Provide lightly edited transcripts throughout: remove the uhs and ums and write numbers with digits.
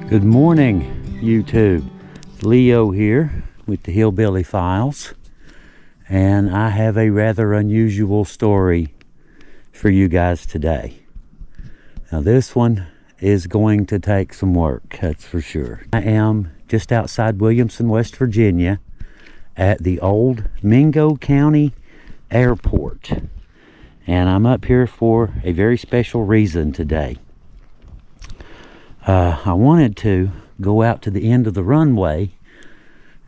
Good morning, YouTube. It's Leo here with the Hillbilly Files, and I have a rather unusual story for you guys today. Now this one is going to take some work, that's for sure. I am just outside Williamson, West Virginia at the old Mingo County Airport, and I'm up here for a very special reason today. I wanted to go out to the end of the runway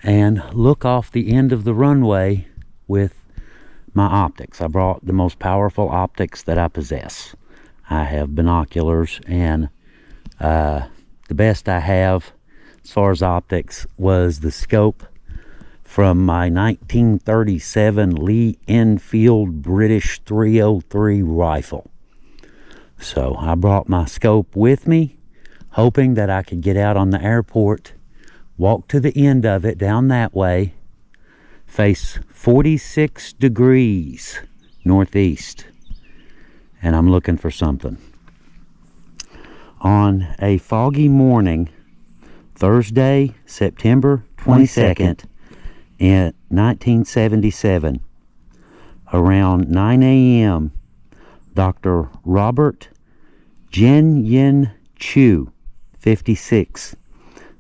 and look off the end of the runway with my optics. I brought the most powerful optics that I possess. I have binoculars, and the best I have as far as optics was the scope from my 1937 Lee Enfield British 303 rifle. So I brought my scope with me, hoping that I could get out on the airport, walk to the end of it down that way, face 46 degrees northeast, and I'm looking for something. On a foggy morning, Thursday, September 22nd, in 1977, around 9 a.m., Dr. Robert Jen Tchou, 56,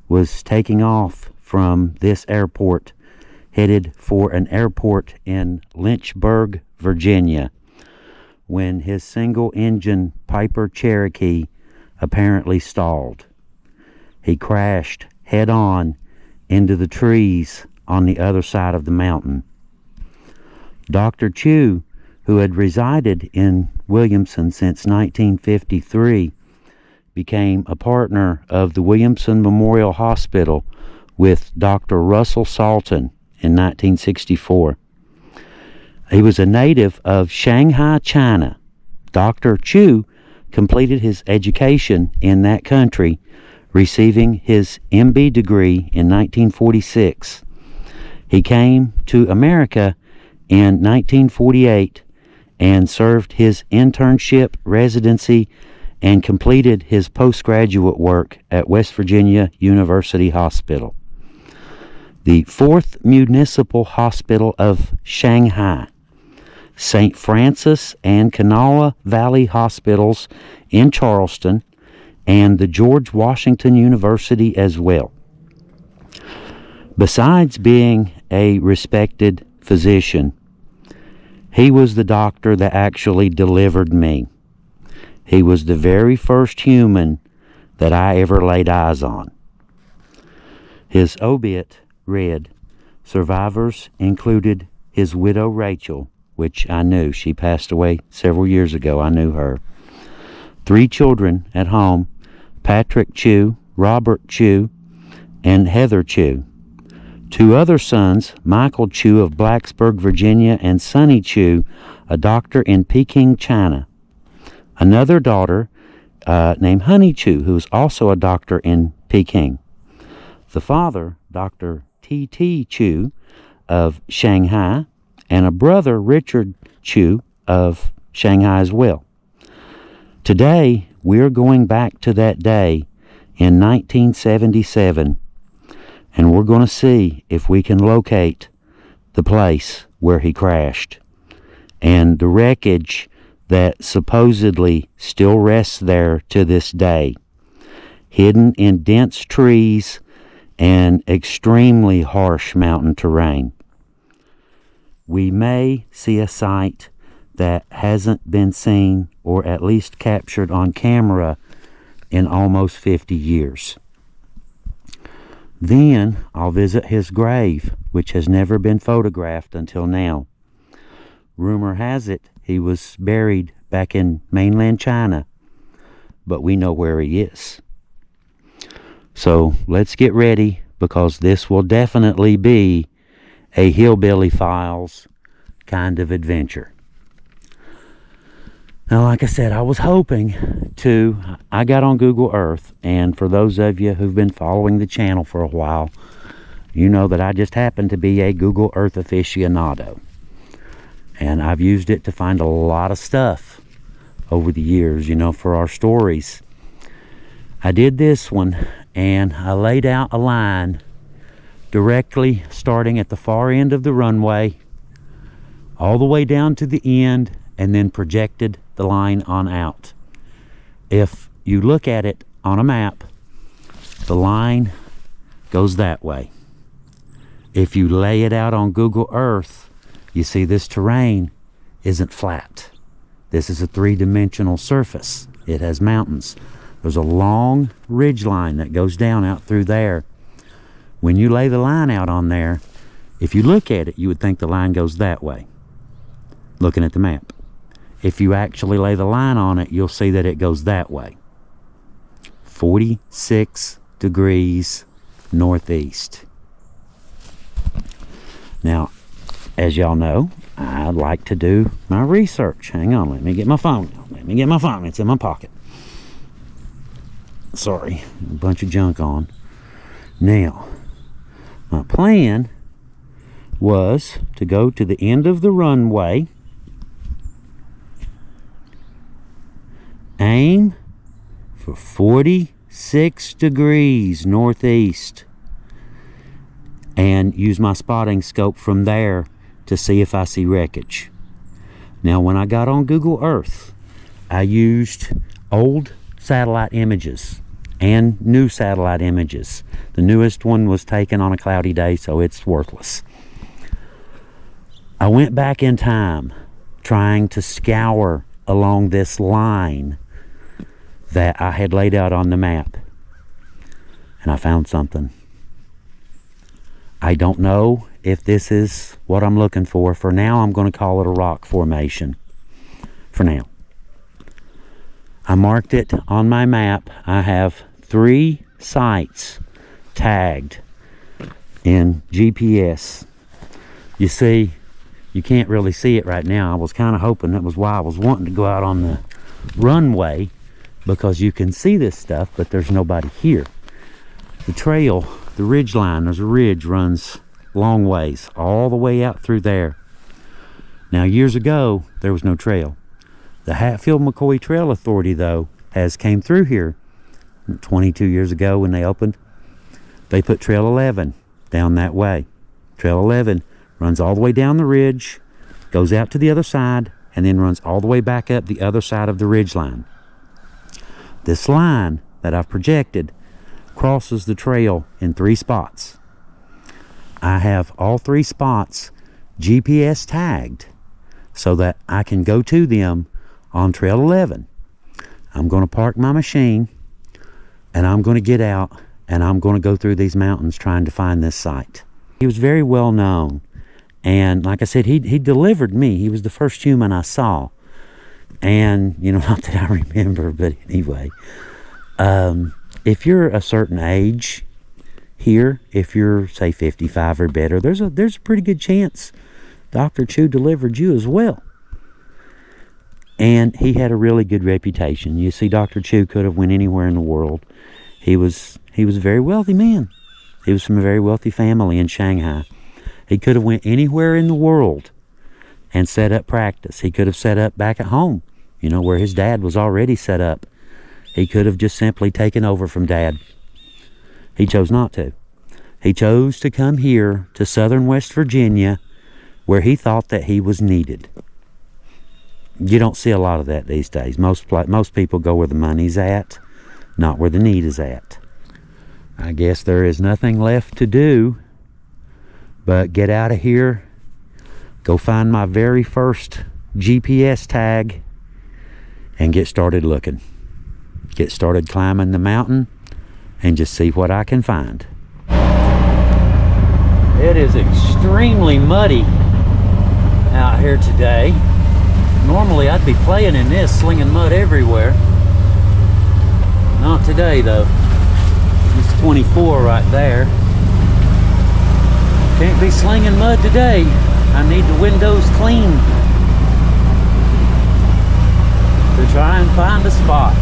was taking off from this airport, headed for an airport in Lynchburg, Virginia, when his single-engine Piper Cherokee apparently stalled. He crashed head-on into the trees on the other side of the mountain. Dr. Tchou, who had resided in Williamson since 1953, became a partner of the Williamson Memorial Hospital with Dr. Russell Salton in 1964. He was a native of Shanghai, China. Dr. Tchou completed his education in that country, receiving his MB degree in 1946. He came to America in 1948 and served his internship, residency, and completed his postgraduate work at West Virginia University Hospital. The 4th Municipal Hospital of Shanghai, St. Francis and Kanawha Valley Hospitals in Charleston, and the George Washington University as well. Besides being a respected physician, he was the doctor that actually delivered me. He was the very first human that I ever laid eyes on. His obit read, survivors included his widow Rachel, which I knew. She passed away several years ago. I knew her. 3 children at home, Patrick Tchou, Robert Tchou, and Heather Tchou. 2 other sons, Michael Tchou of Blacksburg, Virginia, and Sonny Tchou, a doctor in Peking, China. Another daughter named Honey Tchou, who is also a doctor in Peking. The father, Dr. T.T. Tchou of Shanghai, and a brother, Richard Tchou of Shanghai as well. Today, we're going back to that day in 1977, and we're going to see if we can locate the place where he crashed and the wreckage that supposedly still rests there to this day, hidden in dense trees and extremely harsh mountain terrain. We may see a sight that hasn't been seen, or at least captured on camera, in almost 50 years. Then I'll visit his grave, which has never been photographed until now. Rumor has it he was buried back in mainland China, but we know where he is. So let's get ready, because this will definitely be a Hillbilly Files kind of adventure. Now, like I said, I was hoping I got on Google Earth, and for those of you who've been following the channel for a while, you know that I just happen to be a Google Earth aficionado. And I've used it to find a lot of stuff over the years, for our stories. I did this one, and I laid out a line directly starting at the far end of the runway all the way down to the end, and then projected the line on out. If you look at it on a map, the line goes that way. If you lay it out on Google Earth, you see this terrain isn't flat. This is a three-dimensional surface. It has mountains. There's a long ridge line that goes down out through there. When you lay the line out on there, if you look at it, you would think the line goes that way, looking at the map. If you actually lay the line on it, you'll see that it goes that way. 46 degrees northeast. Now, as y'all know, I like to do my research. Hang on, let me get my phone. Let me get my phone. It's in my pocket. Sorry, a bunch of junk on. Now, my plan was to go to the end of the runway, aim for 46 degrees northeast, and use my spotting scope from there to see if I see wreckage. Now, when I got on Google Earth, I used old satellite images and new satellite images. The newest one was taken on a cloudy day, so it's worthless. I went back in time trying to scour along this line that I had laid out on the map, and I found something. I don't know if this is what I'm looking for. For now, I'm going to call it a rock formation. For now. I marked it on my map. I have 3 sites tagged in GPS. You see, you can't really see it right now. I was kind of hoping, that was why I was wanting to go out on the runway, because you can see this stuff, but there's nobody here. The trail, the ridge line, there's a ridge runs long ways, all the way out through there. Now, years ago, there was no trail. The Hatfield-McCoy Trail Authority, though, has came through here 22 years ago when they opened. They put Trail 11 down that way. Trail 11 runs all the way down the ridge, goes out to the other side, and then runs all the way back up the other side of the ridge line. This line that I've projected crosses the trail in 3 spots. I have all 3 spots GPS tagged so that I can go to them on Trail 11. I'm going to park my machine, and I'm going to get out, and I'm going to go through these mountains trying to find this site. He was very well known, and like I said, he delivered me. He was the first human I saw. And, you know, not that I remember, but anyway, if you're a certain age here, if you're, say, 55 or better, there's a pretty good chance Dr. Tchou delivered you as well. And he had a really good reputation. You see, Dr. Tchou could have went anywhere in the world. He was a very wealthy man. He was from a very wealthy family in Shanghai. He could have went anywhere in the world and set up practice. He could have set up back at home, you know, where his dad was already set up. He could have just simply taken over from Dad. He chose not to. He chose to come here to southern West Virginia, where he thought that he was needed. You don't see a lot of that these days. Most people go where the money's at, not where the need is at. I guess there is nothing left to do but get out of here, go find my very first GPS tag, and get started looking. Get started climbing the mountain and just see what I can find. It is extremely muddy out here today. Normally I'd be playing in this, slinging mud everywhere. Not today though. It's 24 right there. Can't be slinging mud today. I need the windows clean to try and find a spot.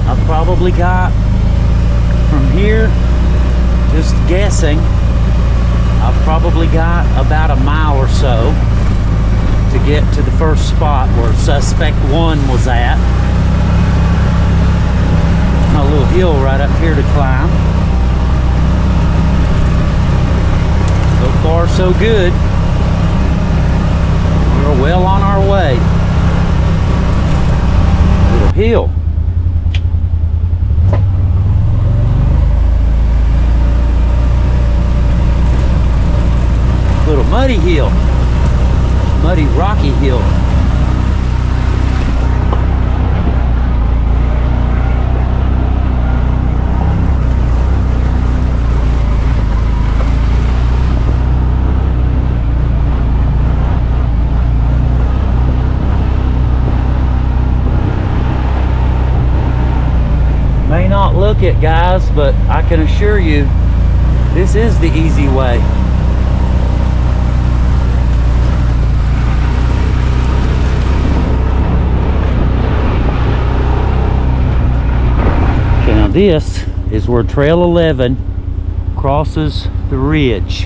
I've probably got from here, just guessing, I've probably got about a mile or so to get to the first spot where suspect 1 was at. A little hill right up here to climb. So far, so good. We're well on our way. Little hill. Little muddy hill. Muddy, rocky hill. May not look it, guys, but I can assure you this is the easy way. Okay, now this is where Trail 11 crosses the ridge.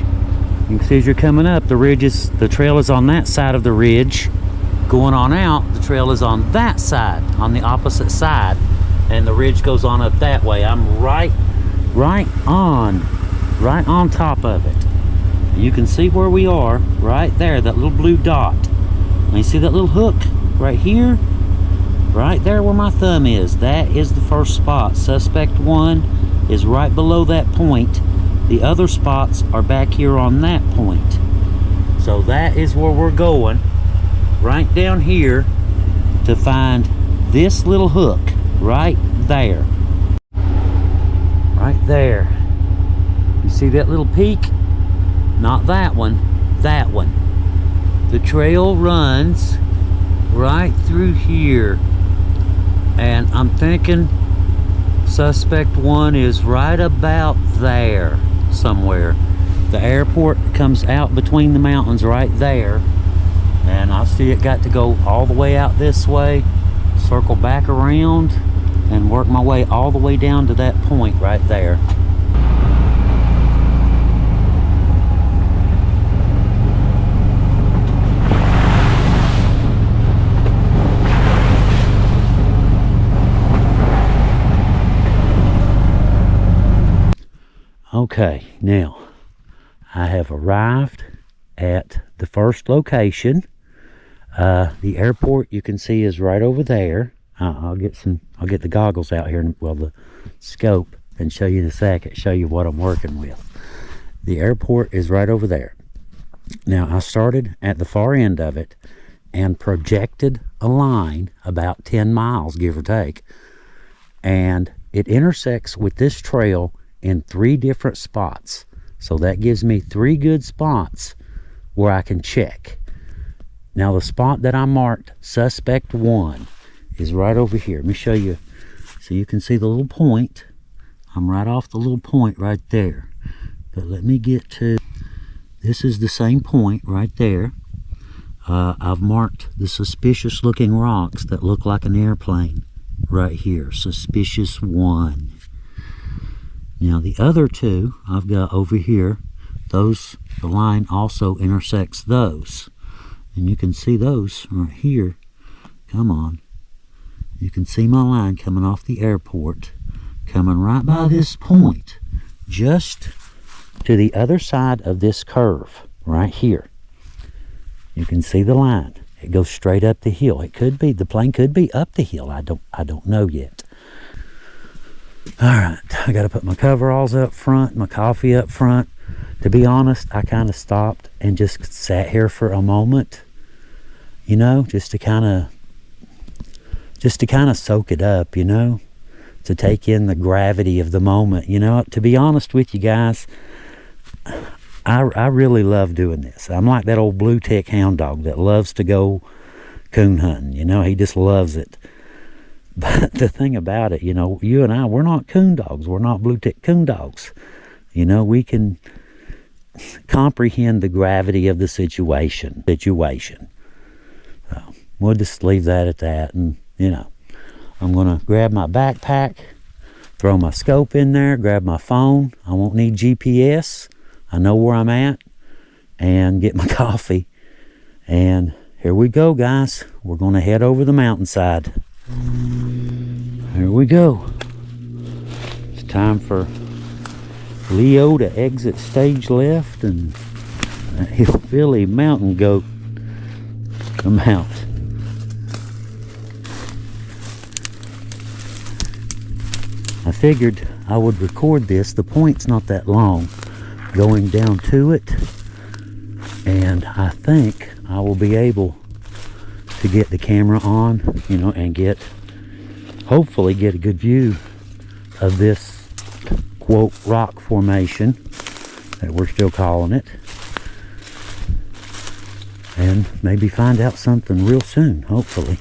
You can see as you're coming up, the trail is on that side of the ridge. Going on out, the trail is on that side, on the opposite side. And the ridge goes on up that way. I'm right on top of it. You can see where we are right there, that little blue dot. Now you see that little hook right here? Right there where my thumb is. That is the first spot. Suspect 1 is right below that point. The other spots are back here on that point. So that is where we're going. Right down here to find this little hook. Right there. Right there. You see that little peak? Not that one. That one. The trail runs right through here. And I'm thinking suspect 1 is right about there somewhere. The airport comes out between the mountains right there. And I see it got to go all the way out this way. Circle back around and work my way all the way down to that point right there. Okay, now I have arrived at the first location. The airport, you can see, is right over there. I'll get the goggles out here, well, the scope, and show you in a second, show you what I'm working with. The airport is right over there. Now, I started at the far end of it and projected a line about 10 miles, give or take, and it intersects with this trail in 3 different spots. So that gives me 3 good spots where I can check. Now, the spot that I marked, suspect 1, is right over here. Let me show you so you can see the little point. I'm right off the little point right there. But let me get to, this is the same point right there. I've marked the suspicious looking rocks that look like an airplane right here. Suspicious 1. Now the other 2 I've got over here, those, the line also intersects those. And you can see those right here. Come on. You can see my line coming off the airport, coming right by this point, just to the other side of this curve, right here. You can see the line. It goes straight up the hill. It could be, the plane could be up the hill. I don't know yet. All right, I got to put my coveralls up front, my coffee up front. To be honest, I kind of stopped and just sat here for a moment, you know, just to kind of soak it up, you know, to take in the gravity of the moment. You know, to be honest with you guys, I really love doing this. I'm like that old blue tick hound dog that loves to go coon hunting. You know, he just loves it. But the thing about it, you know, you and I, we're not coon dogs. We're not blue tick coon dogs. You know, we can comprehend the gravity of the situation. So we'll just leave that at that. And, you know, I'm going to grab my backpack, throw my scope in there, grab my phone. I won't need GPS. I know where I'm at, and get my coffee. And here we go, guys. We're going to head over the mountainside. Here we go. time for Leo to exit stage left and that hillbilly mountain goat come out. I figured I would record this. The point's not that long going down to it, and I think I will be able to get the camera on, you know, and hopefully get a good view of this quote rock formation that we're still calling it, and maybe find out something real soon, hopefully.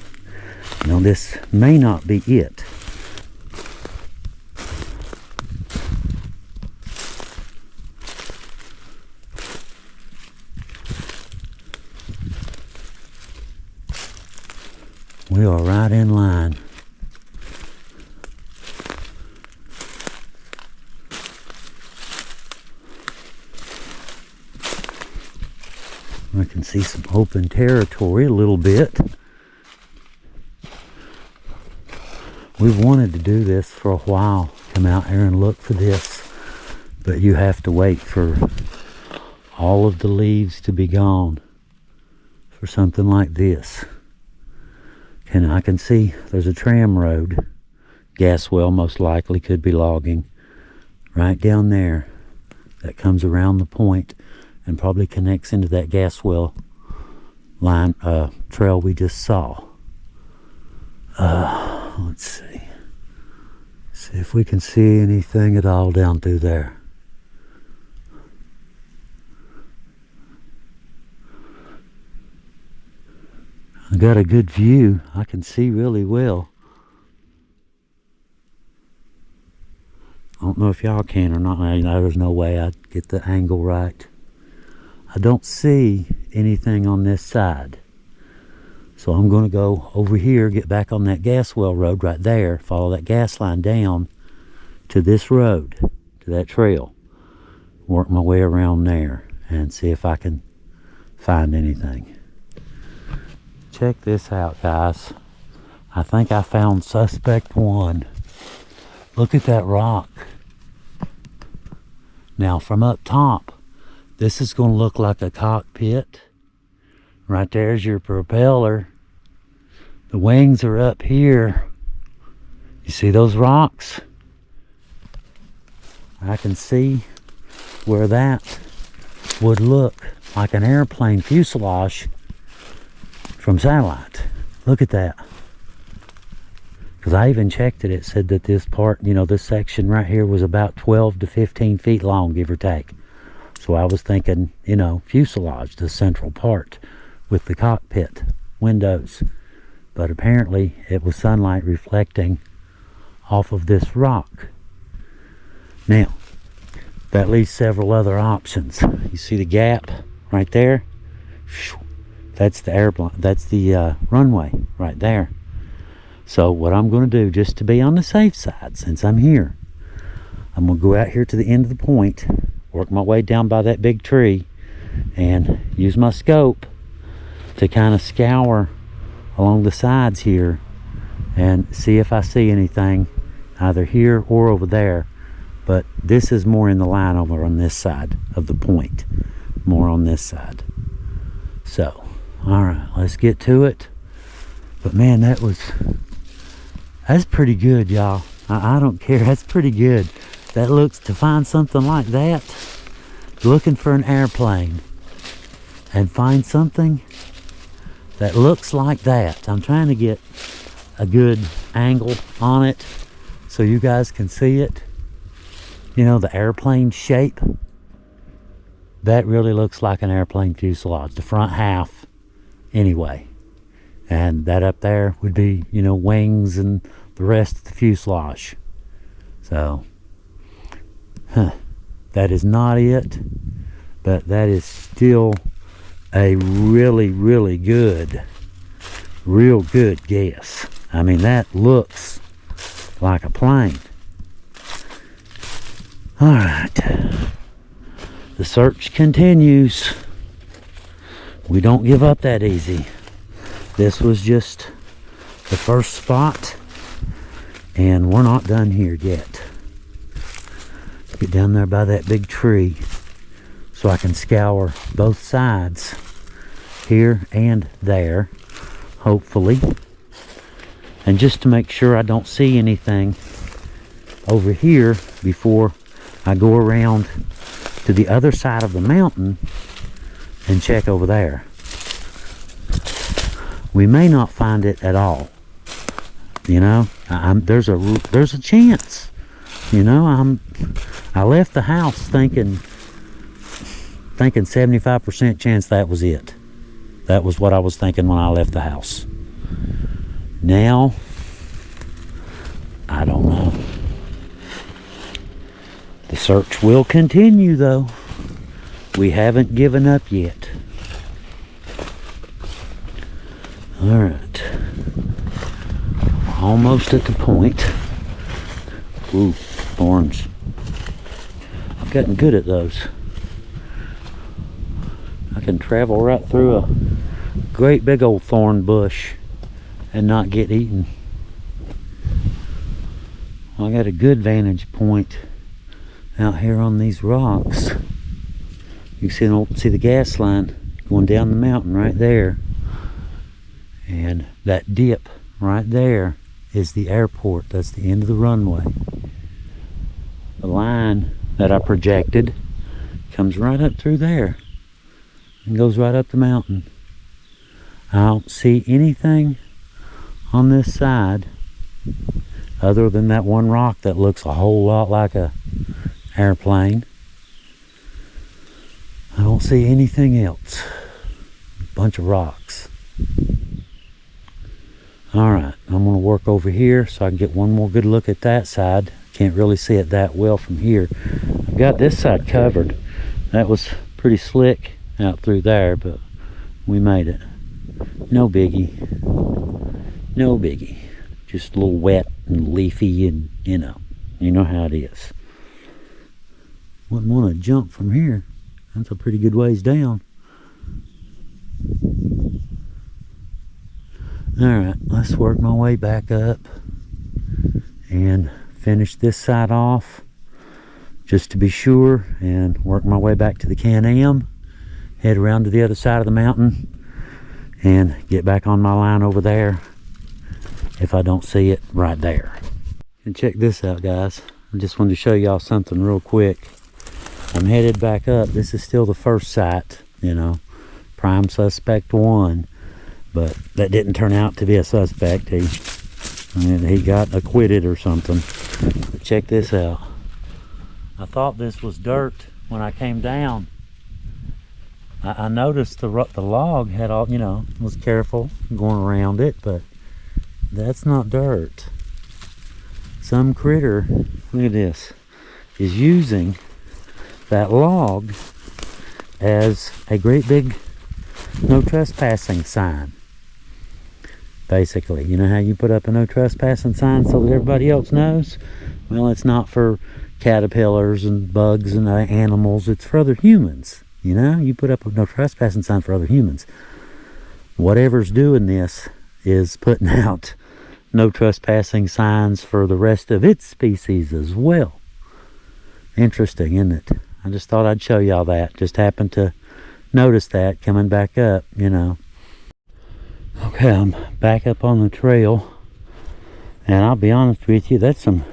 You know, this may not be it. We are right in line. I can see some open territory a little bit. We've wanted to do this for a while. Come out here and look for this. But you have to wait for all of the leaves to be gone for something like this. And I can see there's a tram road. Gas well most likely, could be logging. Right down there. That comes around the point and probably connects into that gas well line trail we just saw. Let's see. See if we can see anything at all down through there. I got a good view. I can see really well. I don't know if y'all can or not. I know there's no way I'd get the angle right. I don't see anything on this side. So I'm going to go over here, get back on that gas well road right there, follow that gas line down to this road, to that trail. Work my way around there and see if I can find anything. Check this out, guys. I think I found suspect one. Look at that rock. Now from up top, this is going to look like a cockpit. Right there's your propeller. The wings are up here. You see those rocks? I can see where that would look like an airplane fuselage from satellite. Look at that. Because I even checked it. It said that this part, you know, this section right here was about 12 to 15 feet long, give or take. So I was thinking, you know, fuselage, the central part with the cockpit windows. But apparently it was sunlight reflecting off of this rock. Now, that leaves several other options. You see the gap right there? That's the airplane, that's the runway right there. So what I'm going to do, just to be on the safe side, since I'm here, I'm going to go out here to the end of the point, work my way down by that big tree, and use my scope to kind of scour along the sides here and see if I see anything either here or over there. But this is more in the line over on this side of the point, more on this side. So all right, let's get to it. But man, that's pretty good, y'all. I don't care, that's pretty good. That looks, to find something like that, looking for an airplane and find something that looks like that. I'm trying to get a good angle on it so you guys can see it. You know, the airplane shape. That really looks like an airplane fuselage, the front half anyway. And that up there would be, you know, wings and the rest of the fuselage. So, that is not it, but that is still a really, really good, real good guess. I mean, that looks like a plane. All right, the search continues. We don't give up that easy. This was just the first spot, and we're not done here yet. Get down there by that big tree so I can scour both sides, here and there, hopefully. And just to make sure I don't see anything over here before I go around to the other side of the mountain and check over there. We may not find it at all. You know, there's a chance. You know, I left the house thinking 75% chance that was it. That was what I was thinking when I left the house. Now, I don't know. The search will continue, though. We haven't given up yet. All right. Almost at the point. Ooh, thorns. I've gotten good at those. I can travel right through a great big old thorn bush and not get eaten. I got a good vantage point out here on these rocks. You can see the gas line going down the mountain right there. And that dip right there is the airport. That's the end of the runway. The line that I projected comes right up through there and goes right up the mountain. I don't see anything on this side other than that one rock that looks a whole lot like a airplane. I don't see anything else. A bunch of rocks. Alright, I'm going to work over here so I can get one more good look at that side. Can't really see it that well from here. I've got this side covered. That was pretty slick out through there, but we made it. No biggie. No biggie. Just a little wet and leafy, and you know how it is. Wouldn't want to jump from here. That's a pretty good ways down. Alright, let's work my way back up and finish this side off just to be sure, and work my way back to the Can-Am, head around to the other side of the mountain and get back on my line over there if I don't see it right there. And check this out, guys. I just wanted to show y'all something real quick. I'm headed back up. This is still the first site, you know, prime suspect 1, but that didn't turn out to be a suspect. He got acquitted or something. But check this out. I thought this was dirt when I came down. I noticed the log had all, you know, was careful going around it, but that's not dirt. Some critter, look at this, is using that log as a great big no trespassing sign. Basically, you know how you put up a no trespassing sign so that everybody else knows? Well, it's not for caterpillars and bugs and animals, it's for other humans. You know, you put up a no trespassing sign for other humans. Whatever's doing this is putting out no trespassing signs for the rest of its species as well. Interesting, isn't it? I just thought I'd show y'all that. Just happened to notice that coming back up, you know. Okay, I'm back up on the trail, and I'll be honest with you, that's some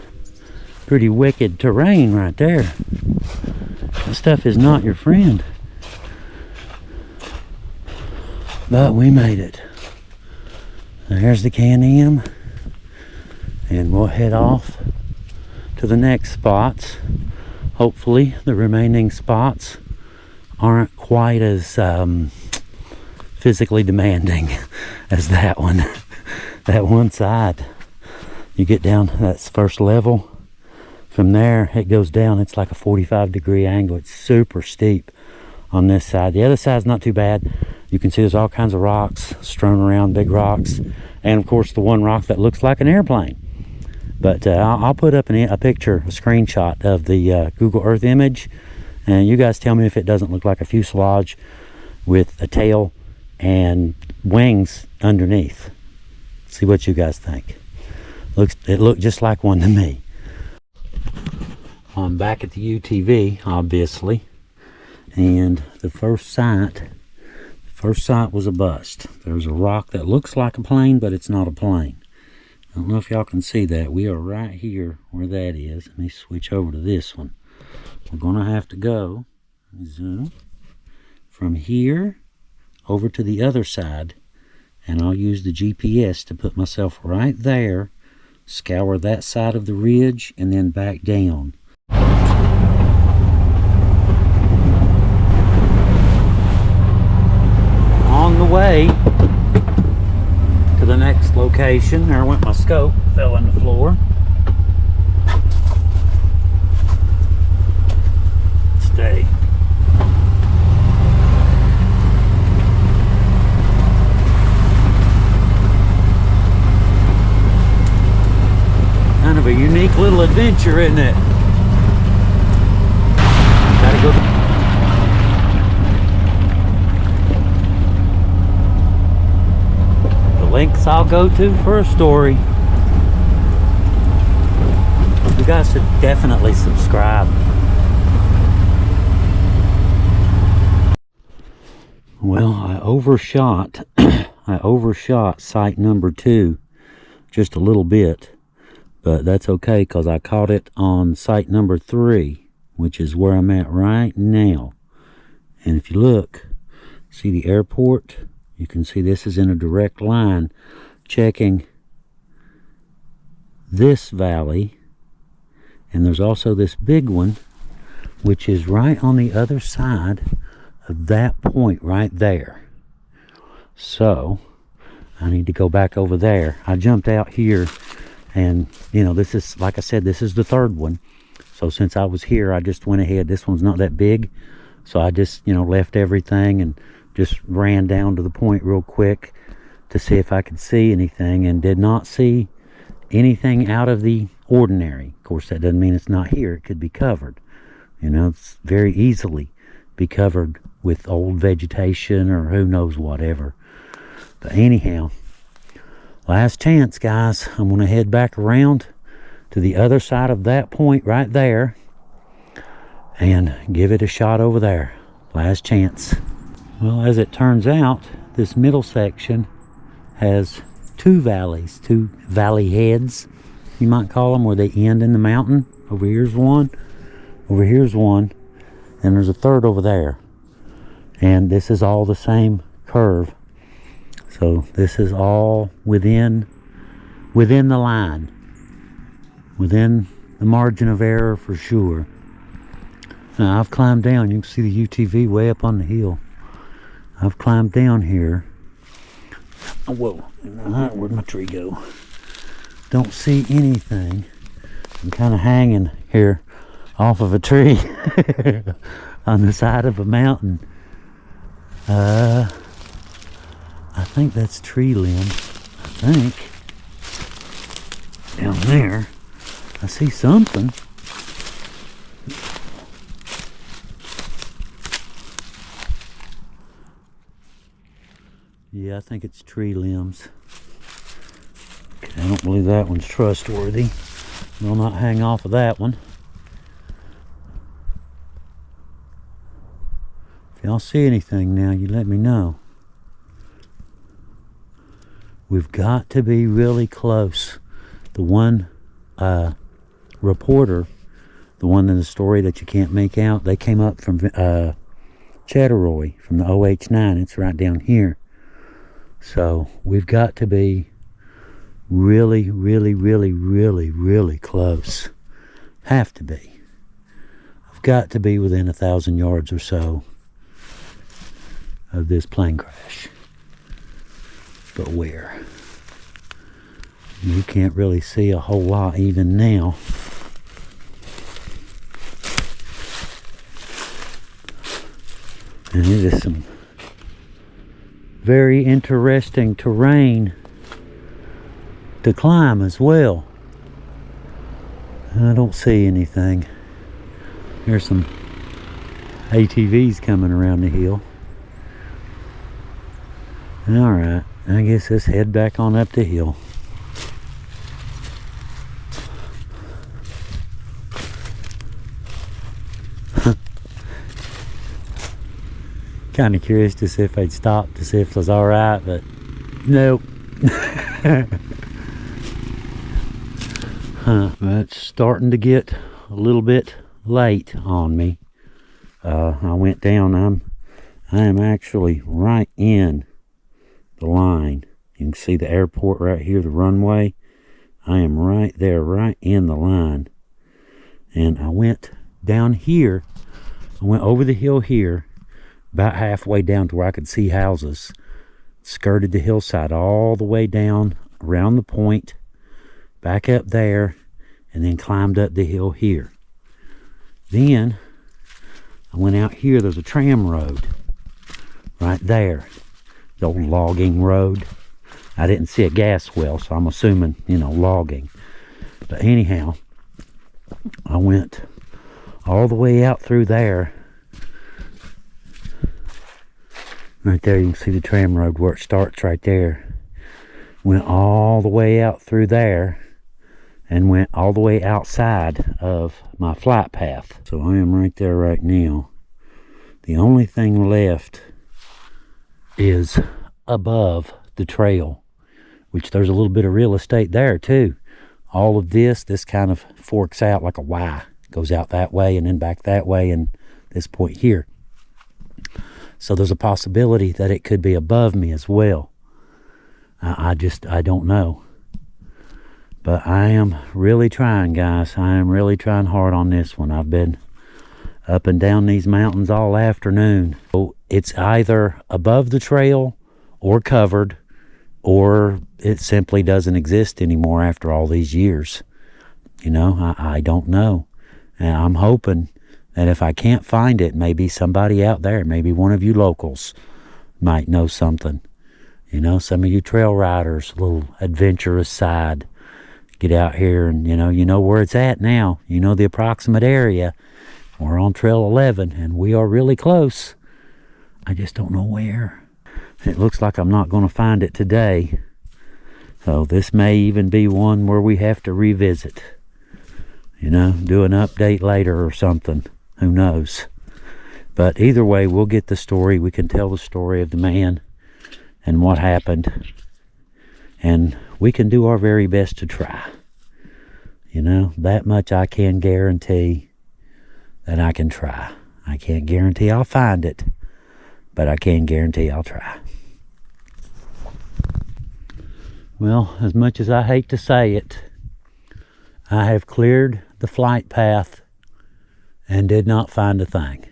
pretty wicked terrain right there. That stuff is not your friend. But we made it. There's the Can-Am, and we'll head off to the next spots. Hopefully the remaining spots aren't quite as physically demanding as that one. That one side, you get down that first level, from there it goes down. It's like a 45-degree angle. It's super steep on this side. The other side's not too bad. You can see there's all kinds of rocks strewn around, big rocks, and of course the one rock that looks like an airplane. But I'll put up a picture, a screenshot of the Google Earth image, and you guys tell me if it doesn't look like a fuselage with a tail and wings underneath. See what you guys think. It looked just like one to me. I'm back at the UTV, obviously, and the first sight was a bust. There's a rock that looks like a plane, but it's not a plane. I don't know if y'all can see that. We are right here where that is. Let me switch over to this one. We're gonna have to go, zoom, from here over to the other side, and I'll use the GPS to put myself right there, scour that side of the ridge, and then back down. On the way to the next location, there went my scope, fell on the floor. Stay. Kind of a unique little adventure, isn't it? Gotta go. The links I'll go to for a story. You guys should definitely subscribe. Well, I overshot site number 2 just a little bit. But that's okay, because I caught it on site number 3, which is where I'm at right now. And if you look, see the airport? You can see this is in a direct line checking this valley. And there's also this big one, which is right on the other side of that point right there. So I need to go back over there. I jumped out here. And, you know, this is, like I said, this is the third one. So since I was here, I just went ahead. This one's not that big. So I just, you know, left everything and just ran down to the point real quick to see if I could see anything, and did not see anything out of the ordinary. Of course, that doesn't mean it's not here. It could be covered. You know, it's very easily be covered with old vegetation or who knows whatever. But anyhow, last chance, guys. I'm going to head back around to the other side of that point right there and give it a shot over there. Last chance. Well, as it turns out, this middle section has 2 valleys, 2 valley heads, you might call them, where they end in the mountain. Over here's one, over here's one, and there's a third over there. And this is all the same curve. So this is all within the line, within the margin of error for sure. Now I've climbed down. You can see the UTV way up on the hill. I've climbed down here. Oh, whoa, where'd my tree go? Don't see anything. I'm kind of hanging here off of a tree on the side of a mountain. I think that's tree limb. I think. Down there, I see something. Yeah, I think it's tree limbs. Okay, I don't believe that one's trustworthy. We'll not hang off of that one. If y'all see anything now, you let me know. We've got to be really close. The one reporter, the one in the story that you can't make out, they came up from Mountainside from the OH9. It's right down here. So we've got to be really, really, really, really, really close. Have to be. I've got to be within 1,000 yards or so of this plane crash. But where? You can't really see a whole lot even now. And it is some very interesting terrain to climb as well. I don't see anything. There's some ATVs coming around the hill. Alright, I guess let's head back on up the hill. Kind of curious to see if they'd stop to see if it was all right, but nope. Well, it's starting to get a little bit late on me. I went down. I am actually right in the line. You can see the airport right here, the runway. I am right there, right in the line. And I went down here. I went over the hill here, about halfway down to where I could see houses. Skirted the hillside all the way down around the point, back up there, and then climbed up the hill here. Then I went out here. There's a tram road right there, the old logging road. I didn't see a gas well, so I'm assuming, you know, logging. But anyhow, I went all the way out through there. Right there, you can see the tram road where it starts right there. Went all the way out through there and went all the way outside of my flight path. So I am right there right now. The only thing left is above the trail, which there's a little bit of real estate there too. All of this kind of forks out like a Y. Goes out that way and then back that way and this point here. So there's a possibility that it could be above me as well. I don't know. But I am really trying, guys. I am really trying hard on this one. I've been up and down these mountains all afternoon. So it's either above the trail or covered, or it simply doesn't exist anymore after all these years. You know, I don't know. And I'm hoping that if I can't find it, maybe somebody out there, maybe one of you locals might know something. You know, some of you trail riders, a little adventurous side, get out here and, you know where it's at now. You know the approximate area. We're on Trail 11, and we are really close. I just don't know where. It looks like I'm not going to find it today. So this may even be one where we have to revisit. You know, do an update later or something. Who knows? But either way, we'll get the story. We can tell the story of the man and what happened. And we can do our very best to try. You know, that much I can guarantee that I can try. I can't guarantee I'll find it, but I can guarantee I'll try. Well, as much as I hate to say it, I have cleared the flight path and did not find a thing.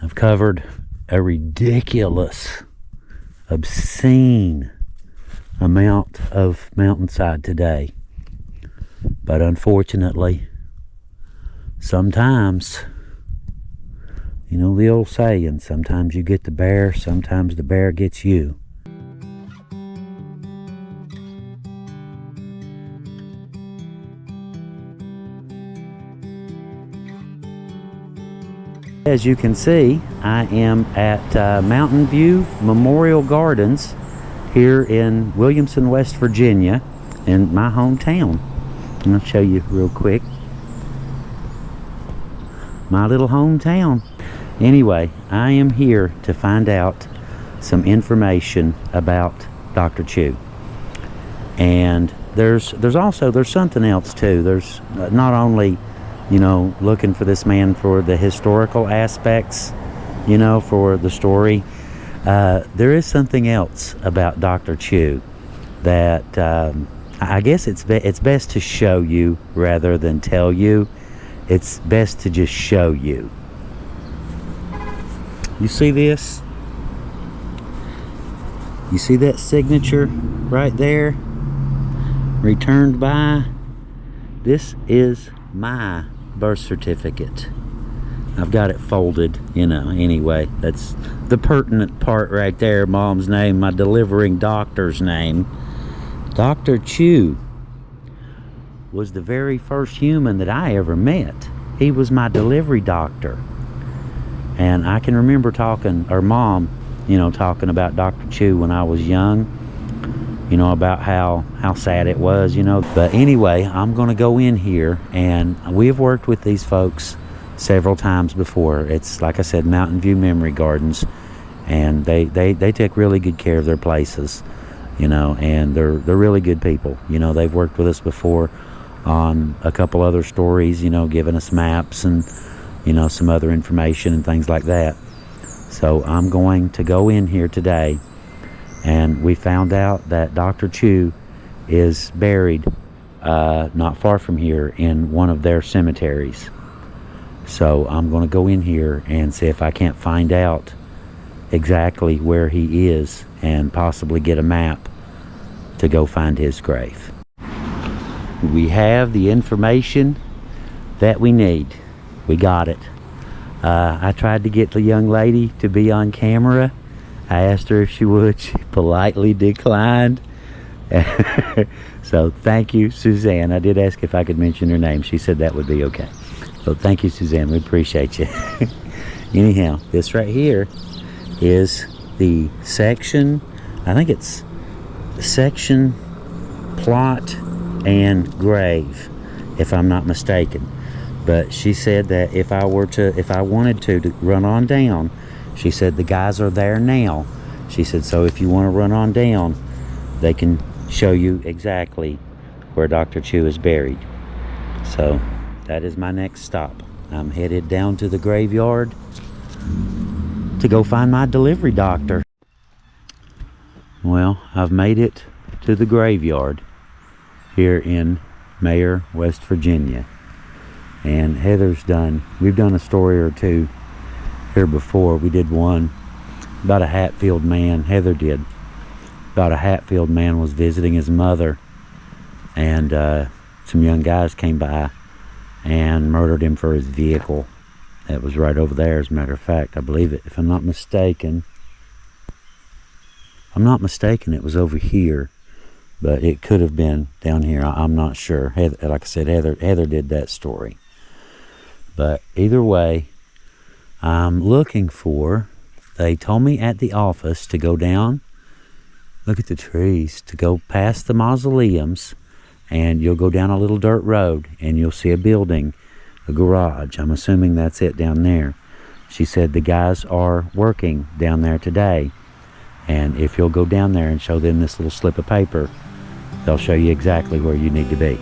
I've covered a ridiculous, obscene amount of mountainside today. But unfortunately, sometimes, you know the old saying, sometimes you get the bear, sometimes the bear gets you. As you can see, I am at Mountain View Memorial Gardens here in Williamson, West Virginia, in my hometown. And I'll show you real quick. My little hometown. Anyway, I am here to find out some information about Dr. Tchou. And there's something else too. There's not only, you know, looking for this man for the historical aspects, you know, for the story. There is something else about Dr. Tchou that I guess it's best to show you rather than tell you. It's best to just show you. You see this? You see that signature right there? Returned by? This is my birth certificate. I've got it folded, you know, anyway. That's the pertinent part right there. Mom's name, my delivering doctor's name. Dr. Tchou was the very first human that I ever met. He was my delivery doctor. And I can remember talking, or Mom, you know, talking about Dr. Tchou when I was young. You know, about how sad it was, you know. But anyway, I'm going to go in here, and we have worked with these folks several times before. It's, like I said, Mountain View Memory Gardens, and they take really good care of their places, you know, and they're really good people. You know, they've worked with us before on a couple other stories, you know, giving us maps and, you know, some other information and things like that. So I'm going to go in here today, and we found out that Dr. Tchou is buried not far from here in one of their cemeteries. So I'm going to go in here and see if I can't find out exactly where he is and possibly get a map to go find his grave. We have the information that we need. We got it. I tried to get the young lady to be on camera. I asked her if she would. She politely declined. So thank you, Suzanne. I did ask if I could mention her name. She said that would be okay. So thank you, Suzanne. We appreciate you. Anyhow, this right here is the section, I think it's section, plot, and grave, if I'm not mistaken. But she said that if I wanted to run on down, she said the guys are there now. She said, so if you want to run on down, they can show you exactly where Dr. Tchou is buried. So that is my next stop. I'm headed down to the graveyard to go find my delivery doctor. Well, I've made it to the graveyard here in Mayer, West Virginia. And we've done a story or two here before. We did one about a Hatfield man, Heather did, about a Hatfield man was visiting his mother, and some young guys came by and murdered him for his vehicle. That was right over there, as a matter of fact. I believe it, if I'm not mistaken. It was over here, but it could have been down here. I'm not sure. Like I said, Heather did that story. But either way, I'm looking for, they told me at the office to go down, look at the trees, to go past the mausoleums, and you'll go down a little dirt road and you'll see a building, a garage. I'm assuming that's it down there. She said the guys are working down there today, and if you'll go down there and show them this little slip of paper, they'll show you exactly where you need to be.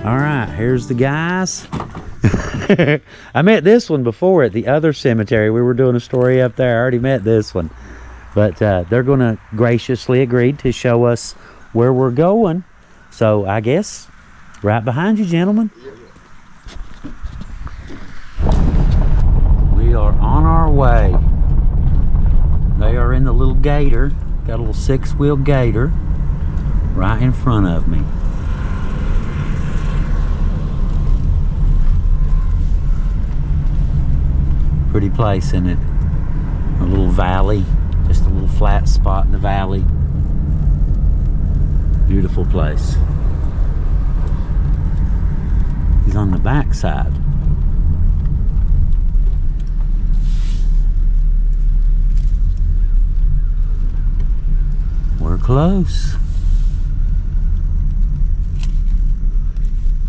All right, here's the guys. I met this one before at the other cemetery. We were doing a story up there. I already met this one. But they're going to graciously agree to show us where we're going. So I guess right behind you, gentlemen. We are on our way. They are in the little gator. Got a little 6-wheel gator right in front of me. Pretty place, isn't it? A little valley, just a little flat spot in the valley. Beautiful place. He's on the back side. We're close.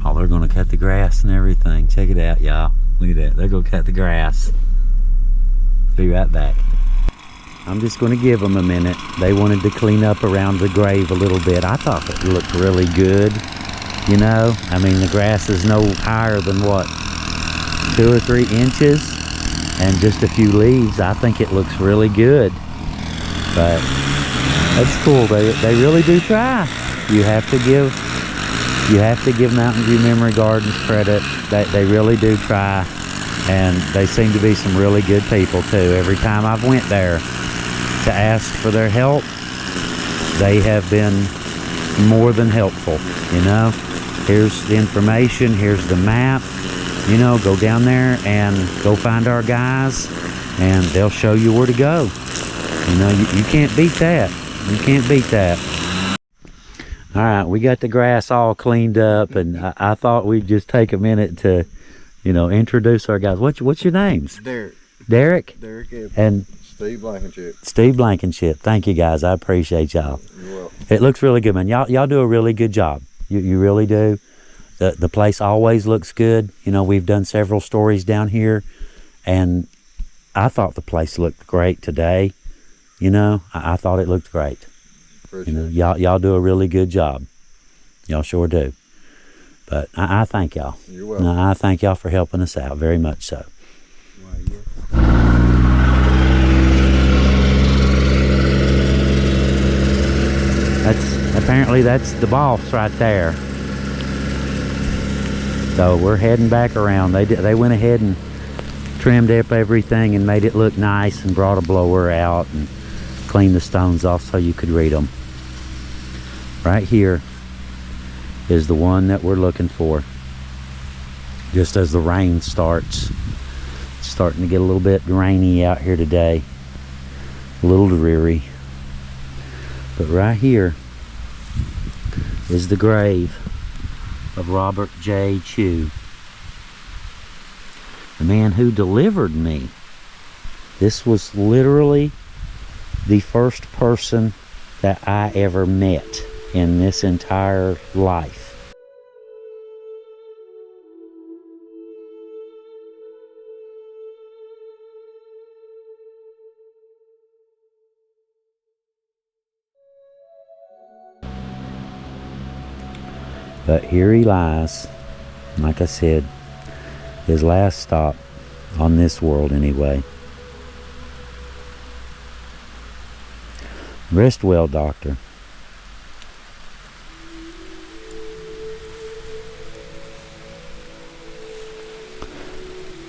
Oh, they're gonna cut the grass and everything. Check it out, y'all. Look at that. They're gonna cut the grass. Be right back. I'm just going to give them a minute. They wanted to clean up around the grave a little bit. I thought it looked really good, you know. I mean, the grass is no higher than what, 2 or 3 inches, and just a few leaves. I think it looks really good. But that's cool. They really do try. You have to give Mountain View Memory Gardens credit. They really do try. And they seem to be some really good people too. Every time I've went there, to ask for their help, they have been more than helpful. You know, here's the information, here's the map. You know, go down there and go find our guys, and they'll show you where to go. You know, you can't beat that. You can't beat that. All right, we got the grass all cleaned up, and I thought we'd just take a minute to, you know, introduce our guys. What's your names? Derek. Derek? Derek and Steve Blankenship. Steve Blankenship. Thank you, guys. I appreciate y'all. You're welcome. It looks really good, man. Y'all do a really good job. You really do. The place always looks good. You know, we've done several stories down here, and I thought the place looked great today. You know, I thought it looked great. You know, y'all do a really good job. Y'all sure do. But I thank y'all. You're welcome. I thank y'all for helping us out, very much so. Apparently that's the boss right there. So we're heading back around. They went ahead and trimmed up everything and made it look nice and brought a blower out and cleaned the stones off so you could read them. Right here is the one that we're looking for. Just as the rain starts. It's starting to get a little bit rainy out here today. A little dreary. But right here is the grave of Robert J. Tchou, the man who delivered me. This was literally the first person that I ever met in this entire life. But here he lies, like I said, his last stop on this world anyway. Rest well, Doctor.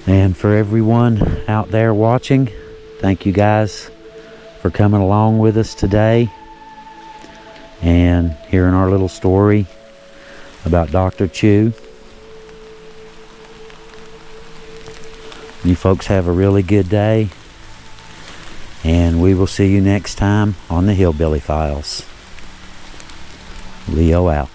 And for everyone out there watching, thank you guys for coming along with us today and hearing our little story about Dr. Tchou. You folks have a really good day, and we will see you next time on the Hillbilly Files. Leo out.